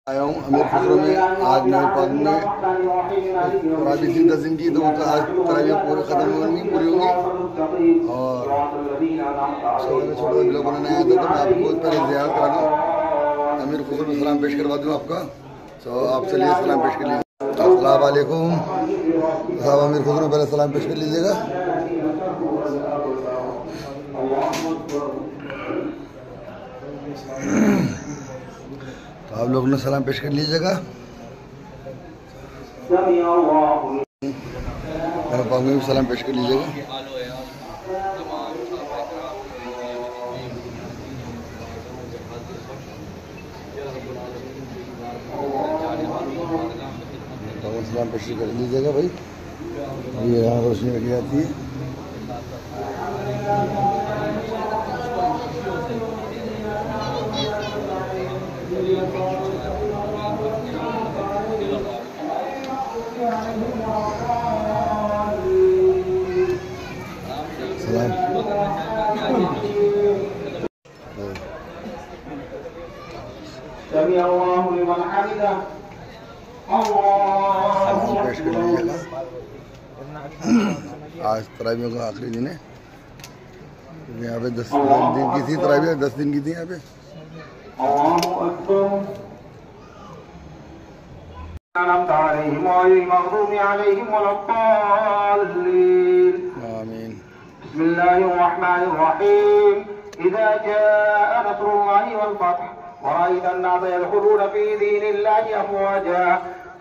आया हूँ अमीर खुसरो में। आज मेरे पास में तरावी थी 10 दिन की, तो आज तरावियाँ पूरे ख़त्म होंगी, पूरी होंगी। और छोटा छोटा ब्लॉग बनाने आया था, तो मैं आपको पहले ज़ियारत करा दूँ, अमीर खुसरो में सलाम पेश करवा दूँ आपका। तो आपसे लिए सलाम पेश कर लीजिए। अस्सलाम वालेकुम साहब, अमीर खुसरो पहले सलाम पेश कर लीजिएगा। तो आप लोग ने सलाम पेश कर लीजिएगा। मेरे पास में भी सलाम पेश कर लीजिएगा। सलाम पेश कर लीजिएगा भाई। ये यहाँ रोशनी रखी जाती है। सलाम पेश कर लीजिएगा। आज तरावियों का आखिरी दिन है। यहाँ पे 10 दिन की थी तरावियाँ, 10 दिन की थी यहाँ पे। आमीन। बिस्मिल्लाहिर्रहमानिर्रहीम। इज़ा जाअ नस्रुल्लाहि वल फत्ह वरअयता अन्नासा यदखुलूना फी दीनिल्लाहि अफ़वाजा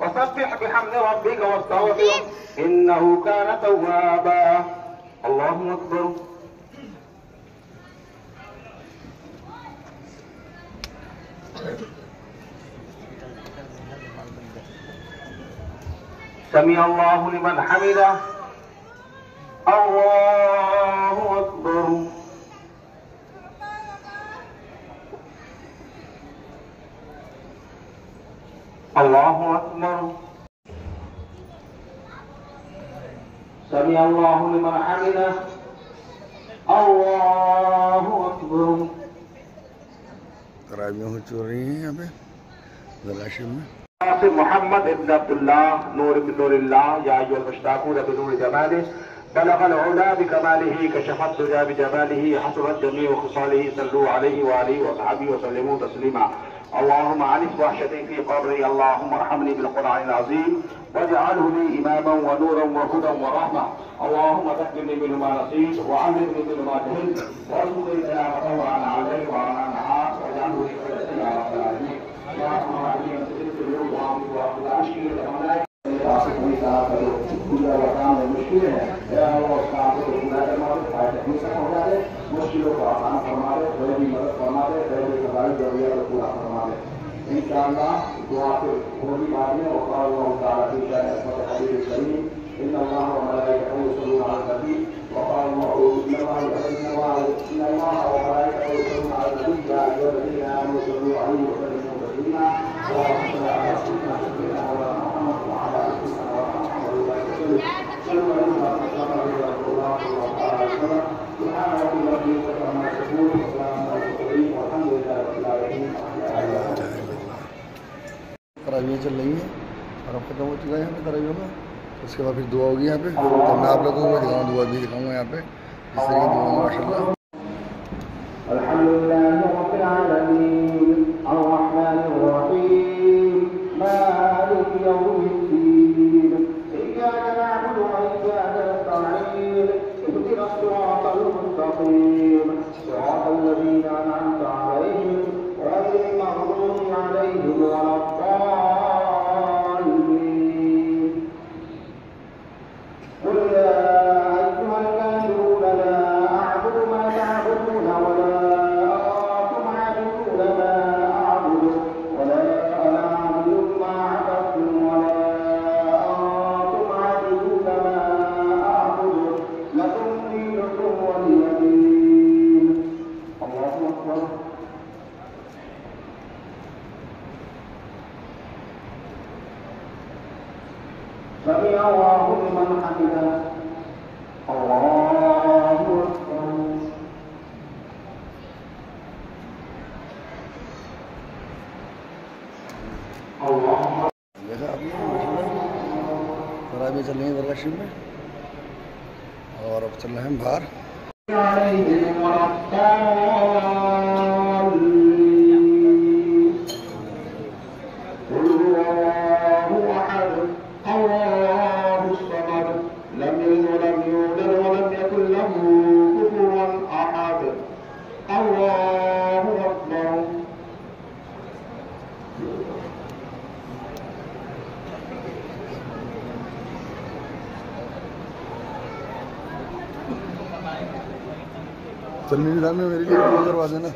फसब्बिह बिहम्दि रब्बिका वस्तगफिरहु इन्नहु काना तव्वाबा। अल्लाहु अकबर। समी अल्लाहु लिमन हमिदा। अल्लाहु अकबर। अल्लाहु अकबर। समी अल्लाहु लिमन हमिदा। अल्लाहु अकबर। तरावियाँ हो चल रही हैं यहाँ पे जलाशिब में। मोहम्मद इब्न अब्दुल्लाह नूर बिन नूरिल्लाह या अय्युहल मुश्ताक़ून बिनूरि जमालिहि बलगल उला बिकमालिहि कशफत दुजा बिजमालिहि हसरत जमीउ खिसालिहि सल्लु अलैहि व आलिहि व सहाबिहि व सल्लिमू तस्लीमा। अल्लाहुम्मा अनिस वहशती फी क़ब्री अल्लाहुम्मा अर्हमनी बिल क़ुरआनिल अज़ीम वजअलहु ली इमामन व नूरन व हुदन व रहमा। अल्लाहुम्मा ज़क्किरनी मिन्हु मा नसीत व अल्लिमनी मिन्हु मा जहल्त वरज़ुक़नी तिलावतहु आना अल-लैल व आना नहार वजअलहु ली हुज्जतन या रब्बल आलमीन। मुश्किल है मुश्किलों को आसान फरमा दे, गरीबी मदद फरमा दे, गरीबी हमारी जरूरियात को पूरा फरमा दे। इंशाअल्लाह दुआ से होगी बाद में और अल्लाह ताला की रहमत हबीब करीम इन अल्लाह व मलाइकतहु यसल्लूना अलन नबी व क़ाल इन्ना अल्लाह व मलाइकतहु यसल्लूना अलन नबी या अय्युहल्लज़ीना आमनू सल्लू अलैहि व सल्लिमू तस्लीमा। तरावियाँ चल रही हैं और अब खत्म हो चुका है यहाँ पे तरावियों का। उसके बाद फिर दुआ होगी यहाँ पे। तो मैं आप लोगों को दिखाऊँ, दुआ भी दिखाऊँगा यहाँ पे, जिस तरह की दुआ माशाल्लाह। अल्हम्दुलिल्लाहि रब्बिल आलमीन अर्रहमानिर रहीम मालिकि यौमिद्दीन इय्याका नअबुदु व इय्याका नस्तईन इहदिनास सिरातल मुस्तक़ीम सिरातल लज़ीना अन'अमता अलैहिम गhayril मग़दूबि अलैहिम वलद्दाल्लीन। क़ुल या अय्युहल काफ़िरून ला अअबुदु मा तअबुदून वला अराकुम आबिदून मा अअबुदु वला अना आबिदुन मा अबदतुम वला अंतुम आबिदून मा अअबुदु लकुम दीनुकुम वलिय दीन। अल्लाहु अकबर। समी अल्लाहु लिमन हमिदा। अल्लाहु अकबर। जैसा आपने तरावी चल रही है दरगाह शरीफ में, और अब चल रहे हैं बाहर। चलने निदान में मेरे लिए भी करवा देना।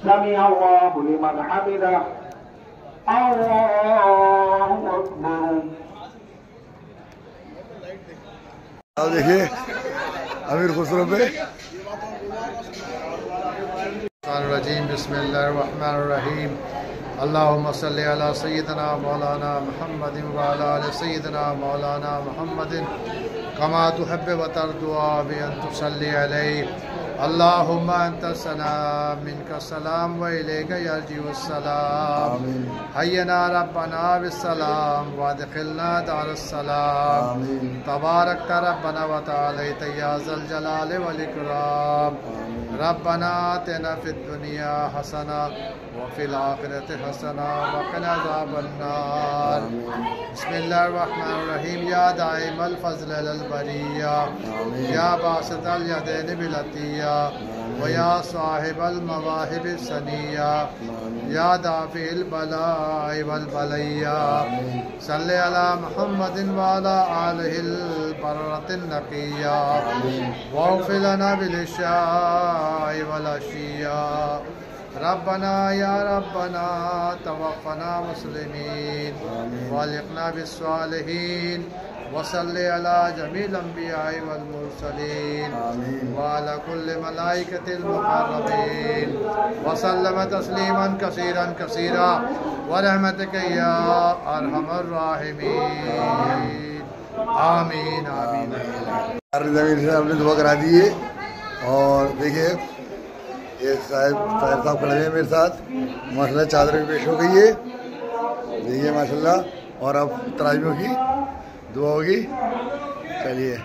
समी अल्लाहु लिमन हमिदा, अल्लाहु अकबर। अब देखिए अमीर खुसरो पे रजीम बिस्मिल्लाहिर्रहमानिर्रहीम। अल्लाहुम्मा सल्लि अला सय्यिदना मौलाना मुहम्मदिन व अला आलि सय्यिदना मौलाना मुहम्मदिन कमा तुहिब्बु व तर्दू बि अन तुसल्ली अलैहि। अल्लाहुम्मा अंता सलाम मिनका सलाम व इलैका यर्जिउ सलाम। हय्यना रब्बना बिस्सलाम व अदखिलना दारस्सलाम। तबारकत रब्बना व तआलैत या ज़ल जलाल वल इकराम। रब्बना आतिना फिद दुनिया हसना व फिल आखिरति हसना व क़िना अज़ाबन्नार। बिस्मिल्लाहिर्रहमानिर्रहीम। या दाइमल फ़ज़्ल अल बरिया, या बासितल यदैन बिल अतिया, व या साहिबल मवाहिब सनिया, या दाफ़िल बलाई वल बलैया। सल्लि अला मुहम्मदिन व अला आलिहिल बर्रतिन नक़िया, वग़फ़िर लना बिल इशाई वल अशिया। रब्बना या रब्बना तवफ़्फ़ना मुस्लिमीन व अलहिक़ना बिस्सालिहीन। वसल्लि अला जमील अंबियाई वल मुरसलीन व अला कुल्लि मलाइकतिल मुक़र्रबीन व सल्लम तस्लीमन कसीरन कसीरा व रहमतिका या अरहमर राहिमीन। आमीन आमीन। ज़मीन से हमने दुआ करा दी है, और देखिए ये साहब खड़े हैं मेरे साथ। माशाल्लाह चादर भी पेश हो गई है, देखिए माशाल्लाह। और अब तराजमियों की दुआ होगी। चलिए।